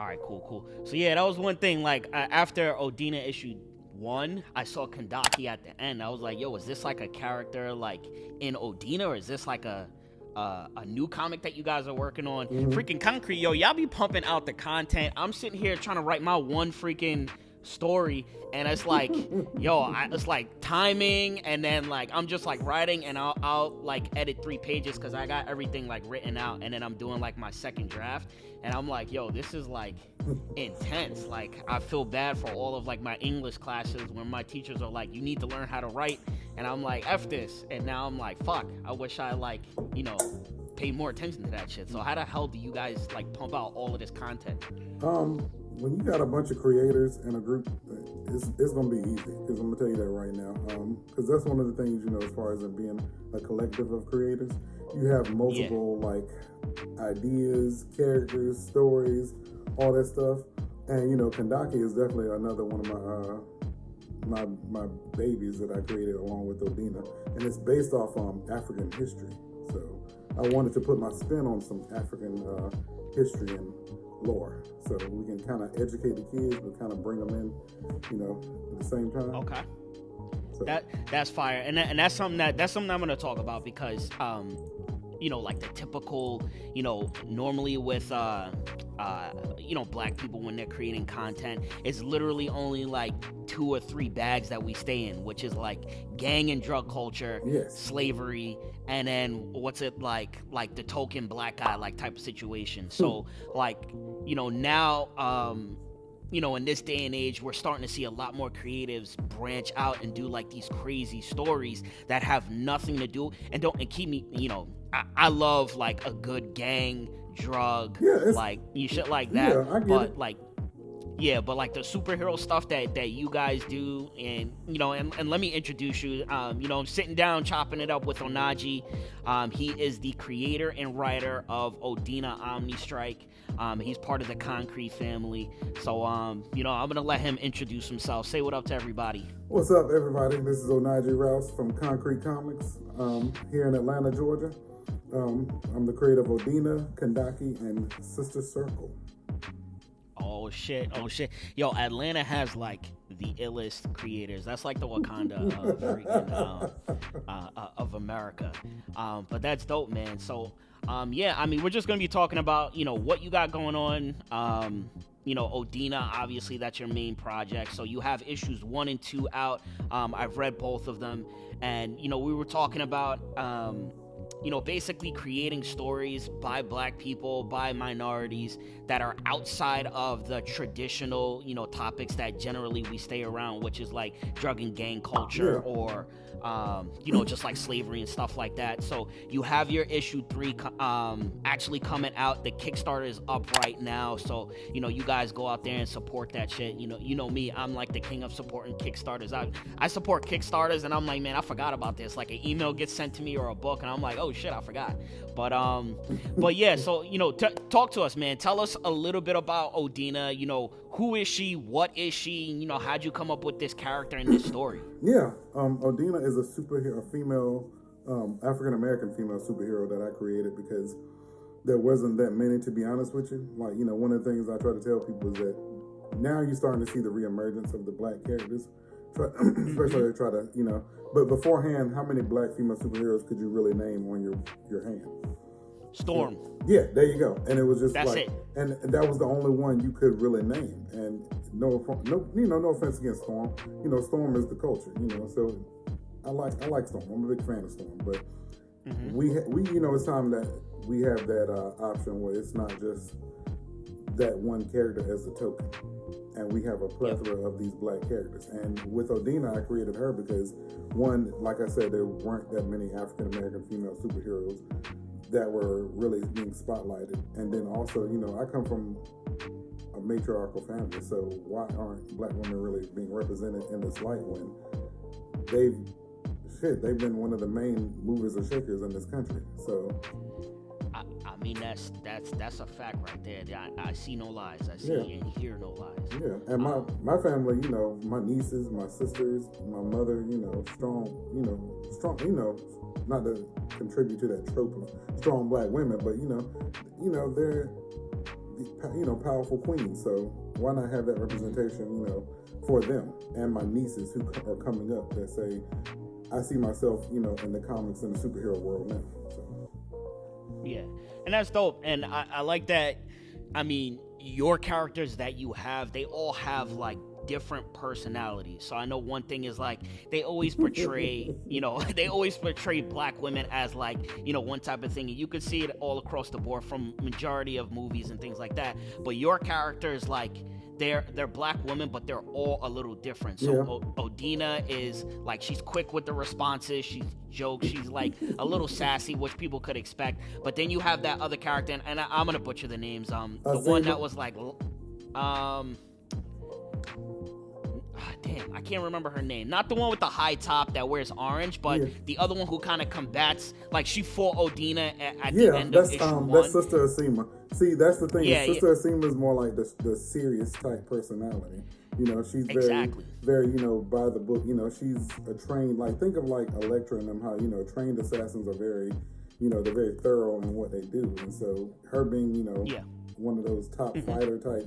All right, cool. So yeah, that was one thing. Like after Odina issue 1, I saw Kandaki at the end. I was like, yo, is this like a character like in Odina, or is this like a new comic that you guys are working on? Hmm. Freaking Concrete, yo, y'all be pumping out the content. I'm sitting here trying to write my one freaking story, and it's like, yo, it's like timing, and then like I'm just like writing, and I'll like edit 3 pages because I got everything like written out, and then I'm doing like my second draft, and I'm like, yo, this is like intense. Like I feel bad for all of like my English classes when my teachers are like, you need to learn how to write, and I'm like, F this, and now I'm like, fuck, I wish I like, you know, pay more attention to that shit. So how the hell do you guys like pump out all of this content? When you got a bunch of creators in a group, it's gonna be easy because I'm gonna tell you that right now. Because that's one of the things, you know, as far as it being a collective of creators, you have multiple like ideas, characters, stories, all that stuff. And you know, Kandaki is definitely another one of my babies that I created along with Odina, and it's based off African history. So I wanted to put my spin on some African history and lore, so we can kind of educate the kids, but kind of bring them in, you know, at the same time. Okay. So That's fire, and that's something I'm gonna talk about because you know, like the typical, you know, normally with you know, black people when they're creating content, it's literally only like 2 or 3 bags that we stay in, which is like gang and drug culture, yes, slavery, and then what's it like the token black guy like type of situation. So like, you know, now you know, in this day and age, we're starting to see a lot more creatives branch out and do like these crazy stories that have nothing to do and keep me, you know, I love like a good gang, drug, yeah, like you shit like that. yeah, I get But it. like, yeah, but like the superhero stuff that you guys do, and you know, and let me introduce you. You know, I'm sitting down chopping it up with Onaji. He is the creator and writer of Odina Omni Strike. He's part of the Concrete family. So you know, I'm gonna let him introduce himself. Say what up to everybody. What's up, everybody? This is Onaji Rouse from Konkret Comics here in Atlanta, Georgia. I'm the creator of Odina, Kandaki, and Sister Circle. Oh shit. Yo, Atlanta has like the illest creators. That's like the Wakanda of freaking of America. But that's dope, man. So yeah, I mean, we're just gonna be talking about, you know, what you got going on. You know, Odina, obviously that's your main project. So you have issues 1 and 2 out. I've read both of them, and you know, we were talking about you know, basically creating stories by black people, by minorities that are outside of the traditional, you know, topics that generally we stay around, which is like drug and gang culture, Yeah. or you know, just like slavery and stuff like that. So you have your issue 3 actually coming out. The Kickstarter is up right now, so you know, you guys go out there and support that shit. You know me, I'm like the king of supporting Kickstarters. I support Kickstarters, and I'm like, man, I forgot about this. Like an email gets sent to me or a book, and I'm like, oh shit, I forgot. But yeah, so you know, talk to us, man. Tell us a little bit about Odina. You know, who is she? What is she? You know, how'd you come up with this character in this story? Yeah, Odina is a superhero, a female, African American female superhero that I created because there wasn't that many, to be honest with you. Like, you know, one of the things I try to tell people is that now you're starting to see the reemergence of the black characters, Mm-hmm. especially to try to, you know. But beforehand, how many black female superheroes could you really name on your hand? Storm. Yeah, there you go. And it was just That's like, it. and that was the only one you could really name. And no offense against Storm. You know, Storm is the culture. You know, so I like Storm. I'm a big fan of Storm. But Mm-hmm. we you know, it's time that we have that option where it's not just that one character as a token, and we have a plethora of these black characters. And with Odina, I created her because one, like I said, there weren't that many African American female superheroes that were really being spotlighted. And then also, you know, I come from a matriarchal family, so why aren't black women really being represented in this light when they've they've been one of the main movers and shakers in this country. So I mean, that's a fact right there. I see no lies. I see yeah, and hear no lies. yeah. And my family, you know, my nieces, my sisters, my mother, you know, strong, you know, not to contribute to that trope of strong black women, but you know, powerful queens. So why not have that representation, for them and my nieces who are coming up that say, I see myself, in the comics and the superhero world now. So. Yeah, and that's dope. And I like that. I mean, your characters that you have, they all have like different personalities. So I know one thing is like they always portray, they always portray black women as like, one type of thing. And you could see it all across the board from majority of movies and things like that. But your characters, like, they're black women, but they're all a little different. So yeah. Odina is like, she's quick with the responses, she's jokes, she's like a little sassy, which people could expect. But then you have that other character, and I'm gonna butcher the names. The one that was like, damn, I can't remember her name. Not the one with the high top that wears orange, but the other one who kind of combats. Like, she fought Odina at the end of issue 1. That's Sister Asima. See, that's the thing. Sister Asima is more like the serious type personality. She's very, by the book. She's a trained, like, think of like Elektra and them, how, trained assassins are very, they're very thorough in what they do. And so her being, one of those top fighter type,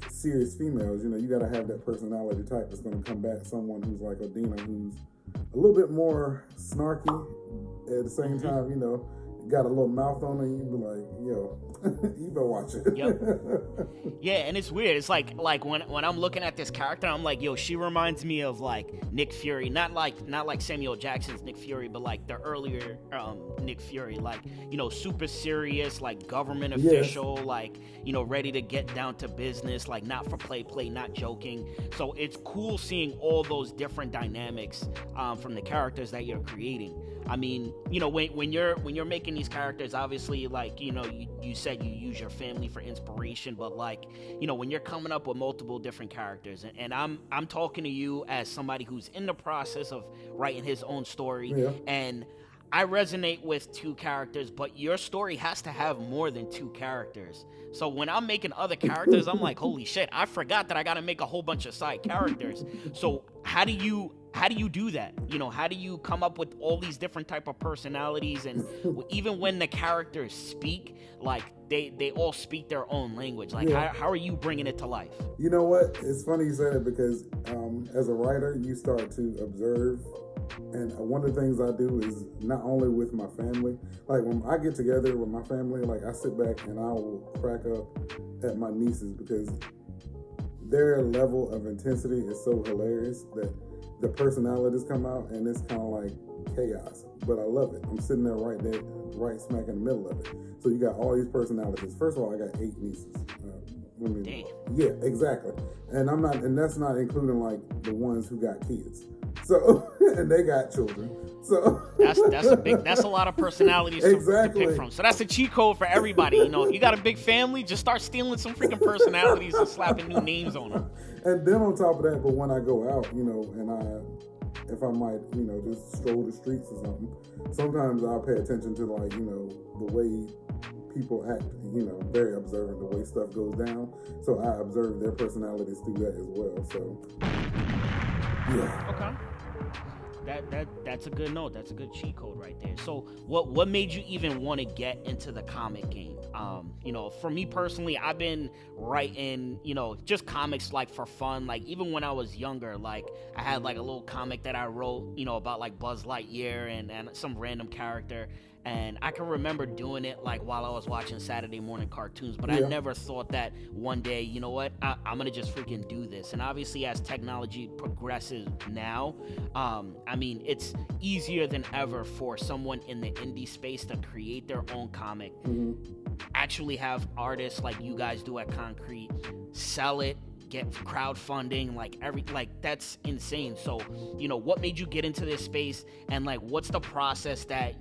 serious females, you got to have that personality type that's going to combat someone who's like Odina, who's a little bit more snarky at the same time, got a little mouth on her. You be like, you better watch it. Yep. Yeah, and it's weird. It's like when I'm looking at this character, I'm like, she reminds me of like Nick Fury, not like Samuel Jackson's Nick Fury, but like the earlier Nick Fury, like, super serious, like government official, like, ready to get down to business, like not for play, not joking. So it's cool seeing all those different dynamics from the characters that you're creating. I mean, when you're making these characters, obviously, like, you said you use your family for inspiration, but like, when you're coming up with multiple different characters, and I'm talking to you as somebody who's in the process of writing his own story, and I resonate with 2 characters, but your story has to have more than 2 characters. So when I'm making other characters, I'm like, holy shit, I forgot that I got to make a whole bunch of side characters. So how do you do that? How do you come up with all these different type of personalities? And even when the characters speak, like they all speak their own language. Like how are you bringing it to life? You know what? It's funny you say that because as a writer, you start to observe. And one of the things I do is not only with my family, like when I get together with my family, like I sit back and I will crack up at my nieces because their level of intensity is so hilarious that the personalities come out and it's kind of like chaos, but I love it. I'm sitting there right smack in the middle of it. So you got all these personalities. First of all, I got 8 nieces. Yeah, exactly. And that's not including like the ones who got kids. So, and they got children. So that's a lot of personalities to pick from. So that's a cheat code for everybody. If you got a big family, just start stealing some freaking personalities and slapping new names on them. And then on top of that, but when I go out, and if I might, just stroll the streets or something, sometimes I'll pay attention to like, the way people act, very observant, the way stuff goes down. So I observe their personalities through that as well. So, yeah. Okay. That's a good note. That's a good cheat code right there. So what made you even want to get into the comic game? For me personally, I've been writing, just comics like for fun. Like even when I was younger, like I had like a little comic that I wrote, about like Buzz Lightyear and some random character. And I can remember doing it like while I was watching Saturday morning cartoons, but I never thought that one day, you know what, I'm gonna just freaking do this. And obviously as technology progresses now, I mean, it's easier than ever for someone in the indie space to create their own comic, actually have artists like you guys do at Konkret, sell it, get crowdfunding, like that's insane. So, what made you get into this space, and like what's the process that,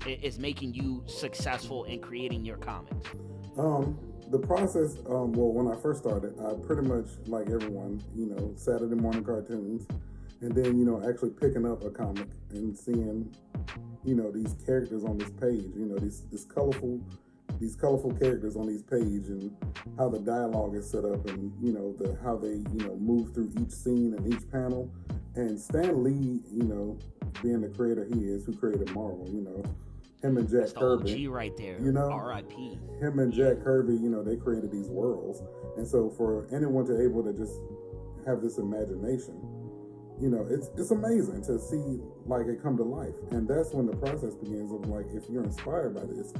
is making you successful in creating your comics? The process, well, when I first started, I pretty much, like everyone, Saturday morning cartoons, and then, actually picking up a comic and seeing, these characters on this page, these colorful characters on these pages and how the dialogue is set up and, how they, move through each scene and each panel. And Stan Lee, being the creator he is, who created Marvel, him and Jack That's the Kirby, OG right there. you know, R.I.P. Him and Jack Kirby, you know, they created these worlds, and so for anyone to able to just have this imagination, you know, it's amazing to see like it come to life, and that's when the process begins of like, if you're inspired by this,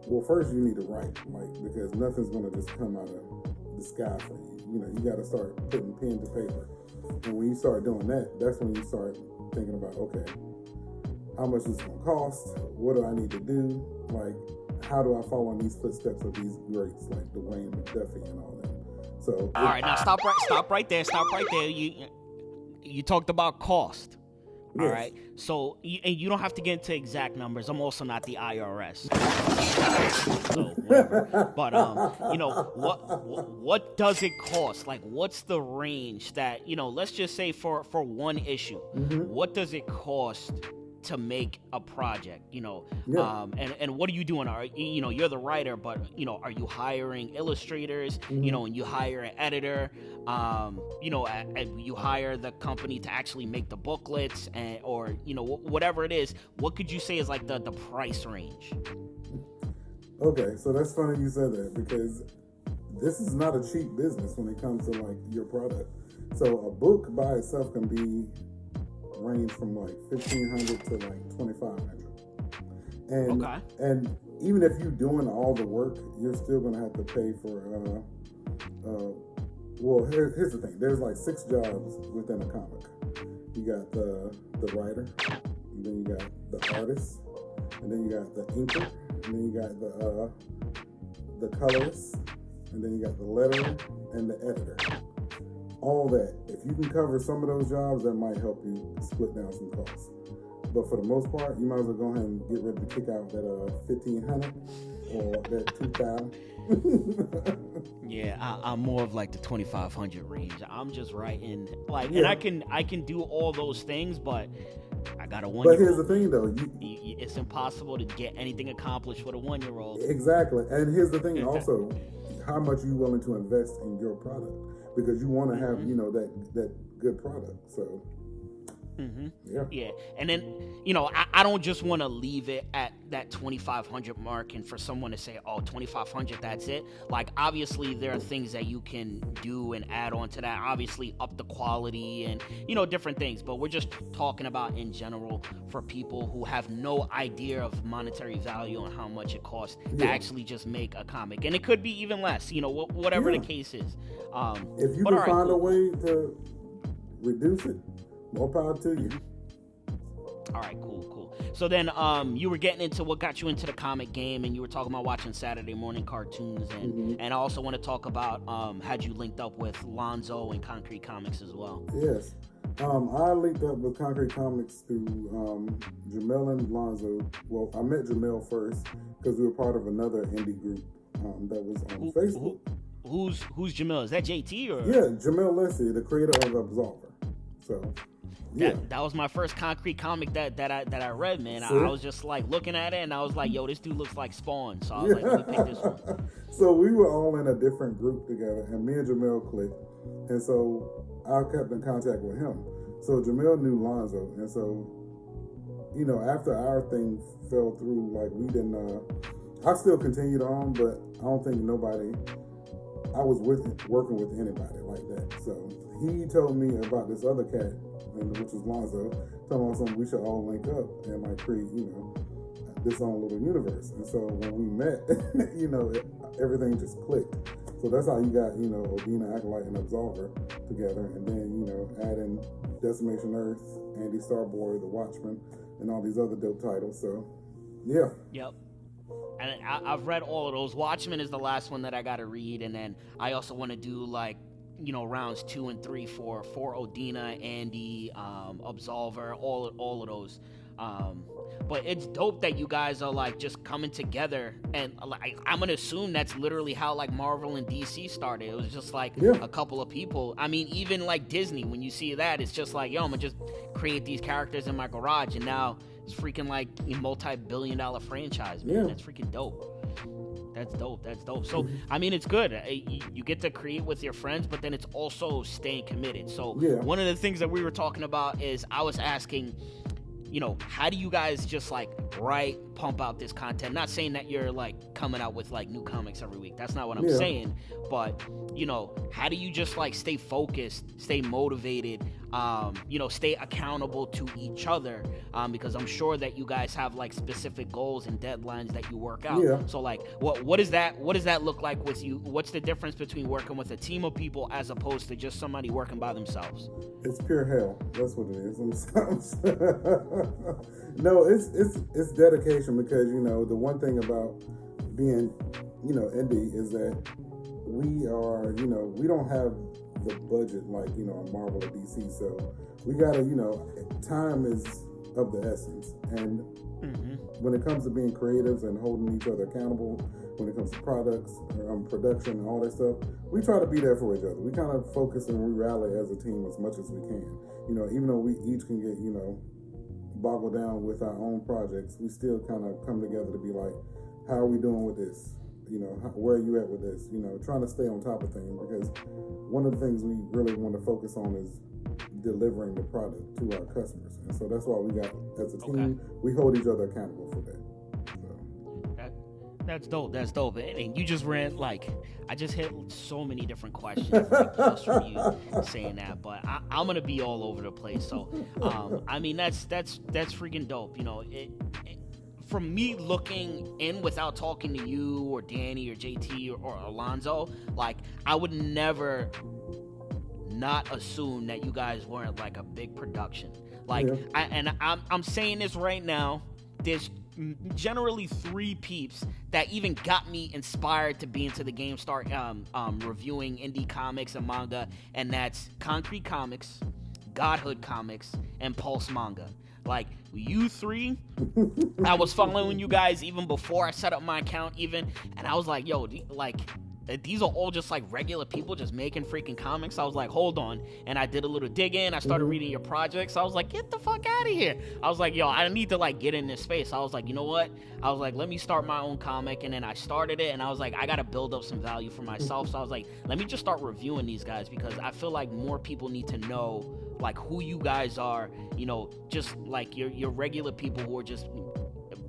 well, first you need to write, like, because nothing's gonna just come out of the sky for you. You know, you got to start putting pen to paper, and when you start doing that, that's when you start thinking about, okay, how much is it gonna cost? What do I need to do? Like, how do I follow in these footsteps of these greats like Dwayne McDuffie and all that? So, all right, now stop right there. You talked about cost. All yes. right. So, and you don't have to get into exact numbers. I'm also not the IRS. So, whatever. But, you know, what does it cost? Like, what's the range that, you know, let's just say for one issue, what does it cost to make a project, you know? And what are you doing? You know, you're the writer, but, you know, are you hiring illustrators, you know, and you hire an editor, you know, and you hire the company to actually make the booklets, or, you know, whatever it is? What could you say is like the price range? Okay, so that's funny you said that, because this is not a cheap business when it comes to like your product. So a book by itself can be range from like $1,500 to like $2,500, and even if you're doing all the work, you're still gonna have to pay for well, here's the thing, there's like 6 jobs within a comic. You got the writer, and then you got the artist, and then you got the inker, and then you got the colorist, and then you got the letterer and the editor. All that, if you can cover some of those jobs, that might help you split down some costs. But for the most part, you might as well go ahead and get ready to kick out that $1,500 or that $2,000. Yeah, I'm more of like the 2,500 range. I'm just writing like, yeah. and I can do all those things, but I got a 1-year-old. But here's the thing, though, it's impossible to get anything accomplished with a 1-year-old. Exactly, and here's the thing, also, how much are you willing to invest in your product? Because you want to have, you know, that good product. So, yeah. And then, you know, I don't just want to leave it at that 2,500 mark and for someone to say, oh, 2,500, that's it. Like, obviously, there are things that you can do and add on to that. Obviously, up the quality and, you know, different things. But we're just talking about in general for people who have no idea of monetary value and how much it costs to actually just make a comic. And it could be even less, you know, whatever the case is. If you can find a way to reduce it, more power to you. All right, cool. So then you were getting into what got you into the comic game, and you were talking about watching Saturday morning cartoons, and I also want to talk about had you linked up with Lonzo and Konkret Comics as well. Yes. I linked up with Konkret Comics through Jamel and Lonzo. Well, I met Jamel first because we were part of another indie group that was on Facebook. Who's Jamel? Is that JT or? Yeah, Jamel Leslie, the creator of Absolver. So, yeah. That was my first Konkret comic that I read, man. I was just like looking at it and I was like, yo, this dude looks like Spawn. So I was like, let me pick this one. So we were all in a different group together, and me and Jamel clicked. And so I kept in contact with him. So Jamel knew Lonzo. And so, you know, after our thing fell through, like we didn't, I still continued on, but I don't think I was working with anybody like that. So he told me about this other cat, which was Lonzo, telling us we should all link up and like create, you know, this own little universe. And so when we met, you know, everything just clicked. So that's how you got, you know, Odina, Acolyte, and Absolver together, and then, you know, adding Decimation Earth, Andy Starboy, The Watchmen, and all these other dope titles. So, yeah. Yep. And I've read all of those. Watchmen is the last one that I got to read, and then I also want to do like, you know, rounds 2 and 3 for Odina, Andy, Absolver, all of those. But it's dope that you guys are like just coming together, and like I'm gonna assume that's literally how like Marvel and DC started. It was just like a couple of people. I mean, even like Disney, when you see that, it's just like, yo, I'm gonna just create these characters in my garage, and now it's freaking like a multi-billion-dollar franchise, man. That's freaking dope. That's dope. So, I mean, it's good. You get to create with your friends, but then it's also staying committed. So, one of the things that we were talking about is I was asking, how do you guys just like pump out this content? Not saying that you're like coming out with like new comics every week. That's not what I'm saying. But how do you just like stay focused, stay motivated, stay accountable to each other? Because I'm sure that you guys have like specific goals and deadlines that you work out. Yeah. So like, what does that look like with you? What's the difference between working with a team of people as opposed to just somebody working by themselves? It's pure hell. That's what it is. No, it's dedication, because the one thing about being indie is that we are we don't have the budget like a Marvel or DC, so we gotta time is of the essence, and when it comes to being creatives and holding each other accountable, when it comes to products, production, and all that stuff, we try to be there for each other. We kind of focus and we rally as a team as much as we can. Even though we each can get boggled down with our own projects, we still kind of come together to be like, how are we doing with this? Where are you at with this? Trying to stay on top of things, because one of the things we really want to focus on is delivering the product to our customers. And so that's why we got, as a team, we hold each other accountable for that. That's dope. And you just ran I just hit so many different questions just from you saying that, but I'm gonna be all over the place. So that's freaking dope. From me looking in without talking to you or Danny or JT or Alonzo, I would never not assume that you guys weren't like a big production. I'm saying this right now. There's generally 3 peeps that even got me inspired to be into the game, start reviewing indie comics and manga, and that's Konkret Comics, Godhood Comics, and Pulse Manga. You 3, I was following you guys even before I set up my account and I was like, yo, these are all just regular people just making freaking comics. I was like, hold on. And I did a little digging. I started reading your projects. I was like, get the fuck out of here. I was like, yo, I need to get in this space. I was like, you know what? I was like, let me start my own comic. And then I started it and I was like, I got to build up some value for myself. So I was like, let me just start reviewing these guys, because I feel like more people need to know who you guys are, just your regular people who are just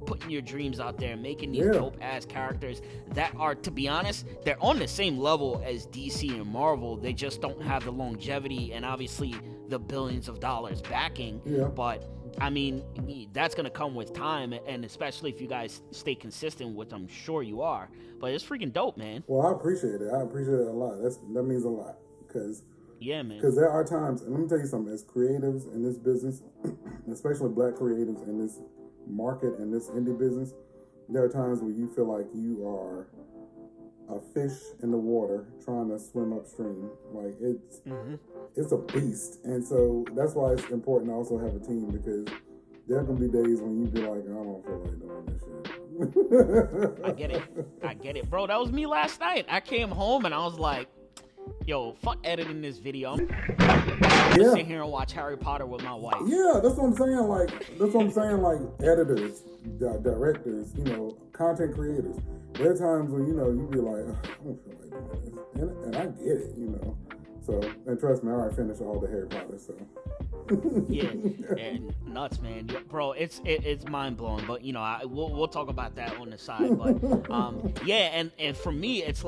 putting your dreams out there and making these dope ass characters that are, to be honest, they're on the same level as DC and Marvel. They just don't have the longevity and obviously the billions of dollars backing. But that's gonna come with time, and especially if you guys stay consistent, which I'm sure you are. But it's freaking dope, man. Well, I appreciate it. I appreciate it a lot. That means a lot, because man. Because there are times, and let me tell you something, as creatives in this business, especially black creatives in this market and this indie business, there are times where you feel like you are a fish in the water trying to swim upstream. It's a beast. And so that's why it's important to also have a team, because there are going to be days when you be like, I don't feel like doing this shit. I get it. Bro, that was me last night. I came home and I was like, yo, fuck editing this video. I'm gonna sit here and watch Harry Potter with my wife. Yeah, that's what I'm saying. Editors, directors, content creators. There are times when you be like, I don't feel like doing this, and I get it, So, and trust me, I already finished all the Harry Potter, so. And nuts, man, bro. It's mind blowing, but we'll talk about that on the side. But and for me, it's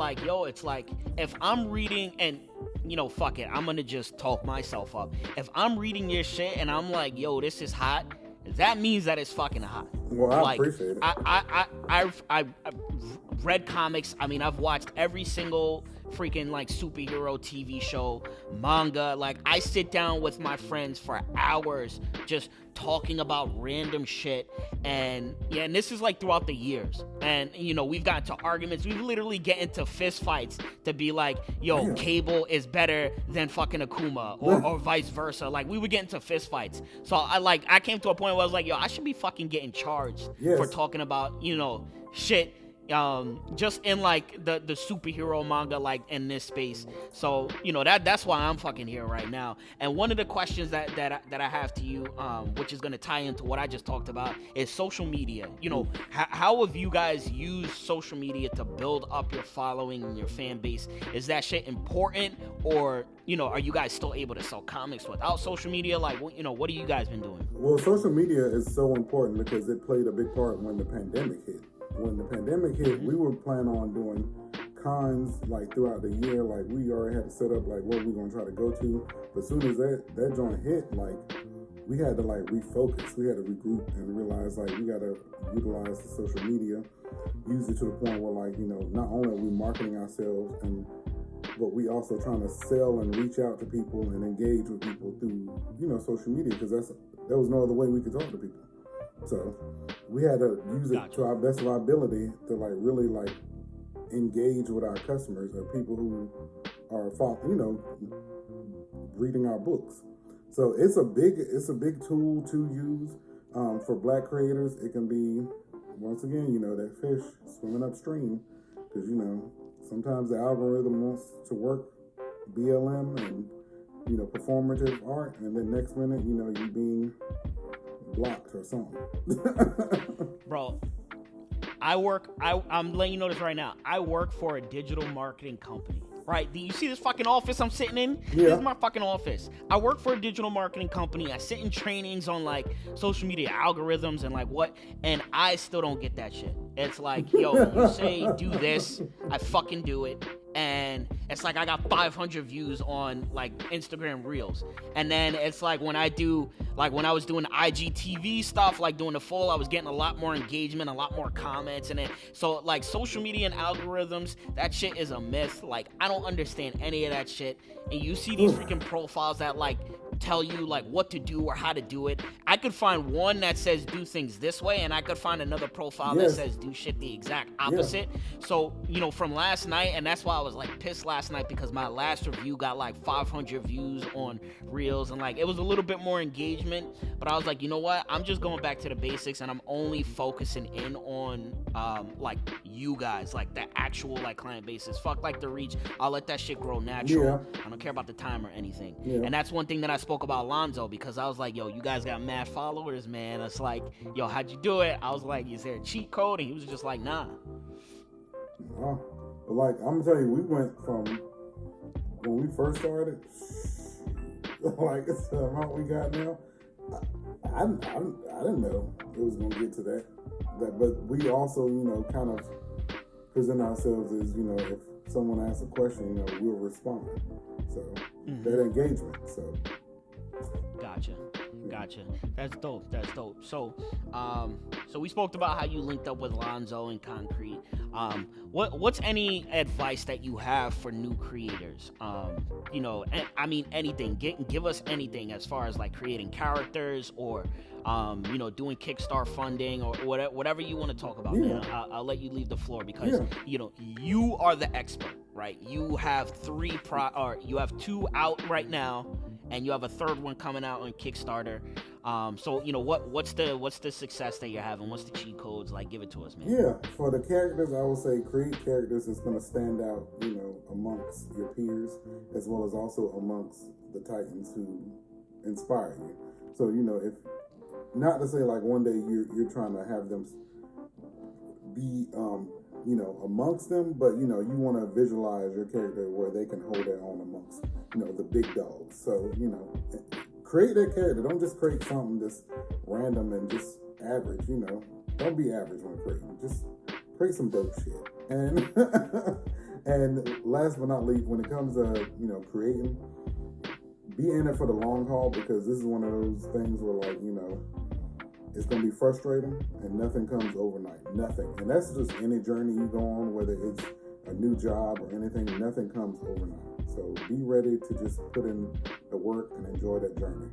if I'm reading and fuck it, I'm gonna just talk myself up. If I'm reading your shit and I'm like, yo, this is hot, that means that it's fucking hot. Well, I appreciate it. I've read comics. I've watched every single freaking superhero TV show, manga. I sit down with my friends for hours just talking about random shit, and this is throughout the years, and we've gotten to arguments. We literally get into fist fights to be like, yo, damn, Cable is better than fucking Akuma, or vice versa. We would get into fist fights. So I came to a point where I was like, yo, I should be fucking getting charged for talking about shit just in the superhero manga in this space. So that's why I'm fucking here right now. And one of the questions that I have to you, which is going to tie into what I just talked about, is social media. How have you guys used social media to build up your following and your fan base? Is that shit important, or are you guys still able to sell comics without social media? Like, what have you guys been doing? Well, social media is so important because it played a big part when the pandemic hit. When the pandemic hit, we were planning on doing cons like throughout the year. Like, we already had to set up like what we're gonna try to go to. But as soon as that joint hit, like, we had to like refocus. We had to regroup and realize like we gotta utilize the social media, use it to the point where like not only are we marketing ourselves but we also trying to sell and reach out to people and engage with people through social media, because there was no other way we could talk to people. So we had to use it to our best of our ability to like really like engage with our customers or people who are reading our books. So it's a big tool to use for Black creators. It can be, once again, that fish swimming upstream, because sometimes the algorithm wants to work BLM and performative art, and then next minute you being blocked or something. Bro, I'm letting you know this right now. I work for a digital marketing company. Right? Do you see this fucking office I'm sitting in? Yeah. This is my fucking office. I work for a digital marketing company. I sit in trainings on like social media algorithms and like what, and I still don't get that shit. It's like, yo, you say do this, I fucking do it. And it's like I got 500 views on like Instagram Reels. And then it's like when I was doing IGTV stuff, like doing the full, I was getting a lot more engagement, a lot more comments. And then, so like social media and algorithms, that shit is a myth. Like, I don't understand any of that shit. And you see these freaking profiles that like tell you like what to do or how to do it. I could find one that says do things this way, and I could find another profile that says do shit the exact opposite. So, from last night, and that's why I was like pissed last night, because my last review got like 500 views on Reels, and like it was a little bit more engagement, but I was like, you know what? I'm just going back to the basics, and I'm only focusing in on like you guys, like the actual like client basis. Fuck like the reach. I'll let that shit grow natural. I don't care about the time or anything. And that's one thing that I spoke about Alonzo, because I was like, yo, you guys got mad followers, man. It's like, yo, how'd you do it? I was like, is there a cheat code? And he was just like, nah. But like, I'm gonna tell you, we went from when we first started, like the amount we got now. I didn't know it was gonna get to that. But we also, kind of present ourselves as, if someone asks a question, we'll respond. So that engagement. So. Gotcha. That's dope. So, so we spoke about how you linked up with Lonzo and Konkret. What's any advice that you have for new creators? I mean, anything. Give us anything as far as like creating characters or, doing Kickstarter funding or whatever you want to talk about, man. I'll let you leave the floor, because you are the expert, right? You have you have 2 out right now, and you have a 3rd one coming out on Kickstarter. So what's the success that you're having? What's the cheat codes? Like, give it to us, man. Yeah, for the characters, I would say create characters that's going to stand out, amongst your peers, as well as also amongst the Titans who inspire you. So if not to say like one day you're trying to have them be amongst them, but you want to visualize your character where they can hold their own amongst the big dogs. So create that character. Don't just create something that's random and just average. Don't be average when creating. Just create some dope shit. And and last but not least, when it comes to creating, be in it for the long haul, because this is one of those things where like it's gonna be frustrating and nothing comes overnight. Nothing. And that's just any journey you go on, whether it's a new job or anything. Nothing comes overnight. So be ready to just put in the work and enjoy that journey,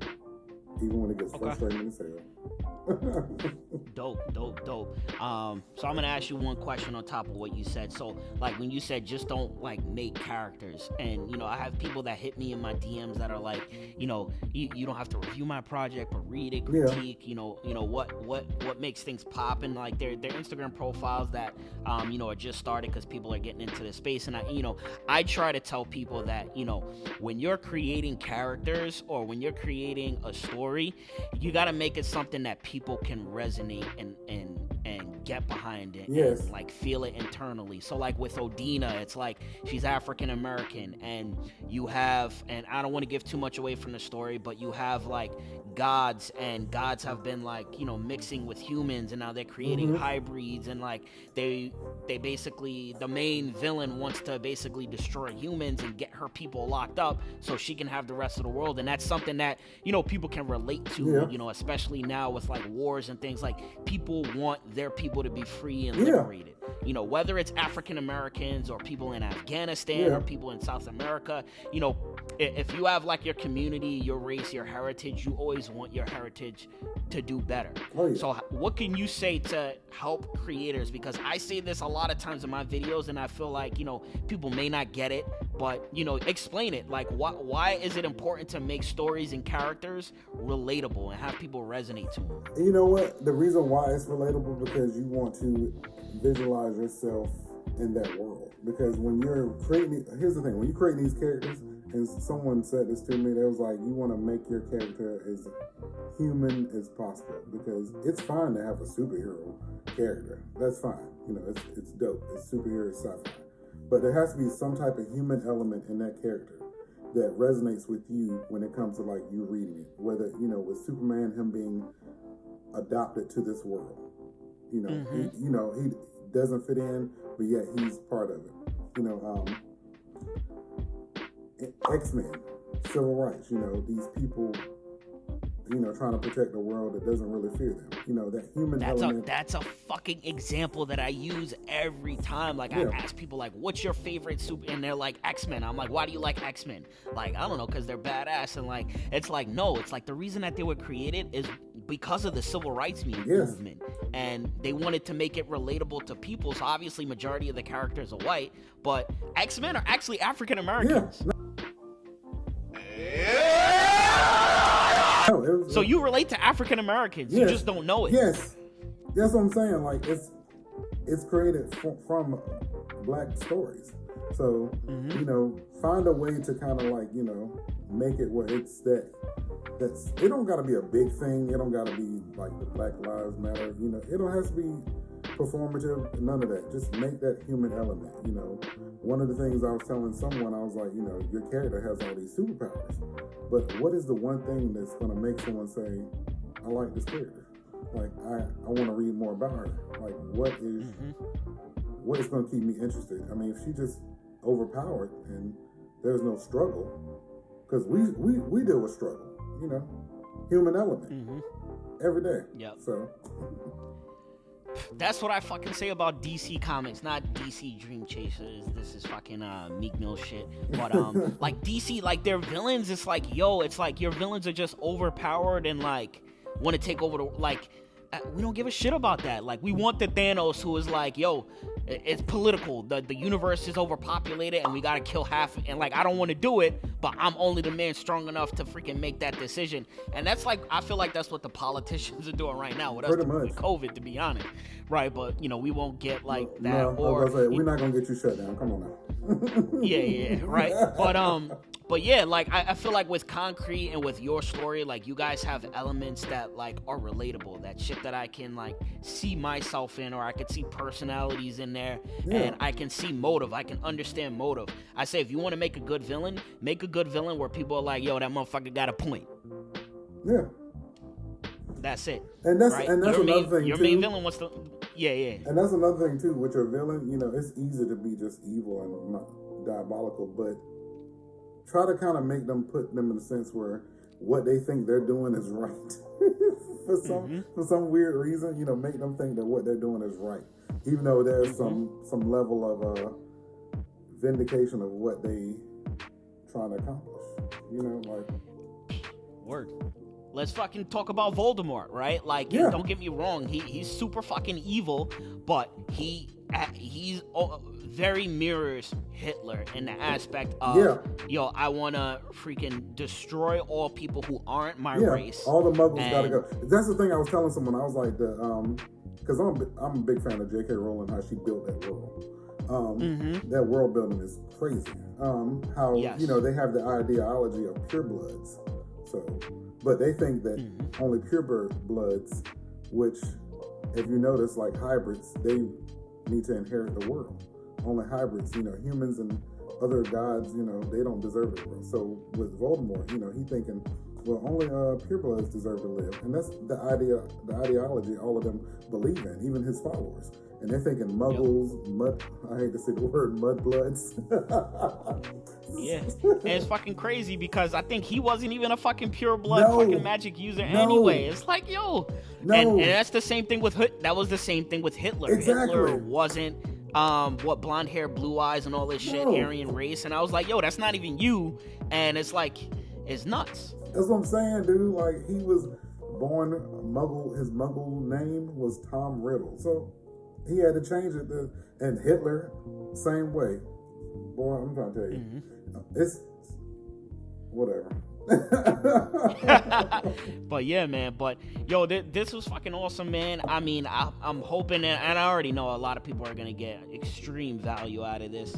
even when it gets frustrating as hell. Dope. So I'm gonna ask you one question on top of what you said. So like when you said just don't like make characters, and I have people that hit me in my DMs that are like, you don't have to review my project, but read it, critique, what makes things pop, and like their Instagram profiles that are just started because people are getting into the space. And I try to tell people that when you're creating characters or when you're creating a story, you got to make it something that people can resonate and get behind it Yes. and like feel it internally. So like with Odina, it's like she's African American, and you have, and I don't want to give too much away from the story, but you have like gods, and gods have been like, you know, mixing with humans, and now they're creating hybrids, and like they basically, the main villain wants to basically destroy humans and get her people locked up so she can have the rest of the world. And that's something that, you know, people can relate to, you know, especially now with like wars and things. Like people want their people to be free and liberated, you know, whether it's African Americans or people in Afghanistan or people in South America. You know, if you have like your community, your race, your heritage, you always want your heritage to do better. So what can you say to help creators? Because I say this a lot of times in my videos, and I feel like, you know, people may not get it, but, you know, explain it. Like, why is it important to make stories and characters relatable and have people resonate to them? You know what? The reason why it's relatable, because you want to visualize yourself in that world. Because when you're creating, here's the thing, when you create these characters, and someone said this to me, they was like, you want to make your character as human as possible, because it's fine to have a superhero character. That's fine. You know, it's dope. It's superhero sci-fi. But there has to be some type of human element in that character that resonates with you when it comes to like you reading it. Whether, you know, with Superman, him being adopted to this world. You know, he doesn't fit in, but yet he's part of it. You know, X-Men, civil rights, you know, these people, you know, trying to protect the world that doesn't really fear them. You know, that human element. That's a fucking example that I use every time. Like, I ask people, like, what's your favorite super? And they're like, X-Men. I'm like, why do you like X-Men? Like, I don't know, because they're badass. And, like, it's like, no, it's like the reason that they were created is because of the civil rights movement. And they wanted to make it relatable to people. So, obviously, majority of the characters are white. But X-Men are actually African Americans. So you relate to African Americans, you just don't know it. Yes, that's what I'm saying. Like it's created from black stories. So you know, find a way to kind of like, you know, make it where it's that's it don't got to be a big thing. It don't got to be like the Black Lives Matter. You know, it don't have to be performative. None of that. Just make that human element. You know, one of the things I was telling someone, I was like, you know, your character has all these superpowers, but what is the one thing that's going to make someone say, I like this character? Like, I want to read more about her. Like, what is going to keep me interested? I mean, if she just overpowered and there's no struggle, because we deal with struggle, you know, human element every day. So that's what I fucking say about DC Comics, not DC Dream Chasers. This is fucking Meek Mill shit. But like DC, like their villains, it's like, yo, it's like your villains are just overpowered and like want to take over the, like, we don't give a shit about that. Like, we want the Thanos who is like, yo, it's political. The universe is overpopulated and we gotta kill half. And like, I don't want to do it, but I'm only the man strong enough to freaking make that decision. And that's like, I feel like that's what the politicians are doing right now with us with COVID, to be honest. Right, but you know, we won't get like that. No, or I was gonna say, we're not gonna get you shut down. Come on now. yeah, right. But yeah, like I feel like with Konkret and with your story, like you guys have elements that like are relatable, that shit that I can like see myself in, or I could see personalities in there, and I can see motive. I can understand motive. I say, if you want to make a good villain where people are like, yo, that motherfucker got a point. Yeah. That's it. And that's right? another thing your too. main villain wants to. Yeah. And that's another thing too with your villain. You know, it's easy to be just evil and diabolical, but try to kind of make them, put them in a sense where what they think they're doing is right. for some weird reason, you know, make them think that what they're doing is right, even though there's some level of vindication of what they trying to accomplish. You know, like word. Let's fucking talk about Voldemort, right? Like, don't get me wrong, he's super fucking evil, but he's very mirrors Hitler in the aspect of, yo, I want to freaking destroy all people who aren't my race. All the muggles gotta go. That's the thing I was telling someone. I was like, because I'm a big fan of J.K. Rowling, how she built that world. That world building is crazy. How you know, they have the ideology of purebloods, so. But they think that only purebloods, which if you notice, like hybrids, they need to inherit the world. Only hybrids, humans and other gods, they don't deserve it. So with Voldemort, he thinking, well, only purebloods deserve to live, and that's the ideology all of them believe in, even his followers. And they're thinking Muggles, I hate to say the word mudbloods. Yeah, and it's fucking crazy because I think he wasn't even a fucking pure blood fucking magic user anyway. It's like, yo, and that's the same thing with that was the same thing with Hitler. Exactly. Hitler wasn't blonde hair, blue eyes, and all this shit, Aryan race, and I was like, yo, that's not even you, and it's like, it's nuts. That's what I'm saying, dude. Like, he was born Muggle. His Muggle name was Tom Riddle, so he had to change it. And Hitler, same way. Boy, I'm trying to tell you, it's whatever. But yeah, man. But yo, this was fucking awesome, man. I mean, I'm hoping, and I already know a lot of people are gonna get extreme value out of this.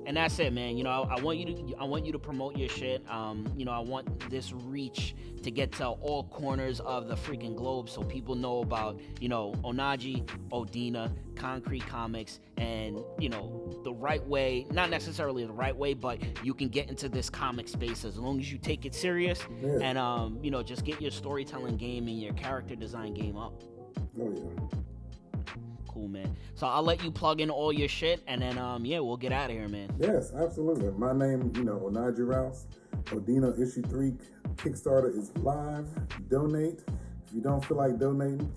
And that's it, man. I want you to promote your shit. I want this reach to get to all corners of the freaking globe, so people know about, Onaji, Odina, Konkret Comics, and the right way. Not necessarily the right way, but you can get into this comic space as long as you take it serious, and just get your storytelling game and your character design game up. Oh yeah. Cool, man. So I'll let you plug in all your shit, and then we'll get out of here, man. Yes, absolutely. My name, Onaji Rouse. Odina issue 3 Kickstarter is live. Donate. If you don't feel like donating,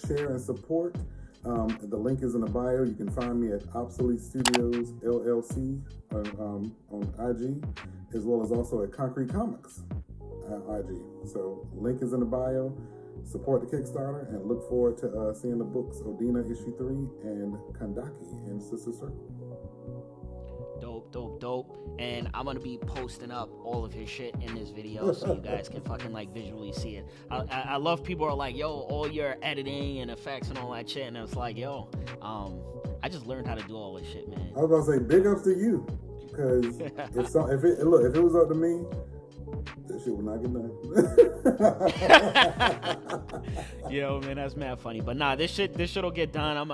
share and support. The link is in the bio. You can find me at Obsolete Studios LLC on IG, as well as also at Konkret Comics IG. So link is in the bio. Support the Kickstarter and look forward to seeing the books Odina issue 3 and Kandaki in Sister Circle. Dope. And I'm gonna be posting up all of his shit in this video so you guys can fucking visually see it. I love people are like, yo, all your editing and effects and all that shit, and it's like, yo, I just learned how to do all this shit, man. I was about to say, big ups to you, because if it was up to me, that shit would not get done. Yo, man, that's mad funny. But nah, this shit'll get done.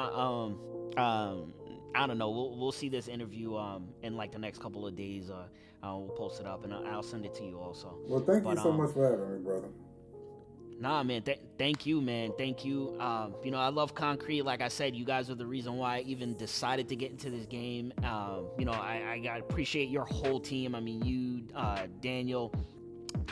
I don't know. We'll see this interview in the next couple of days. We'll post it up and I'll send it to you also. Well, thank you so much for having me, brother. Nah, man. Thank you, man. Thank you. I love Konkret. Like I said, you guys are the reason why I even decided to get into this game. I appreciate your whole team. I mean, you, Daniel,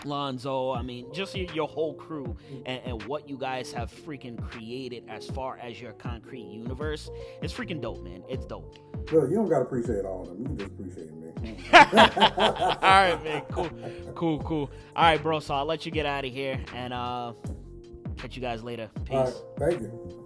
Lonzo, just your whole crew and what you guys have freaking created as far as your Konkret universe. It's freaking dope, man. It's dope. Look, you don't gotta appreciate all of them. You can just appreciate me. All right, man. Cool. All right, bro. So I'll let you get out of here and catch you guys later. Peace. All right, thank you.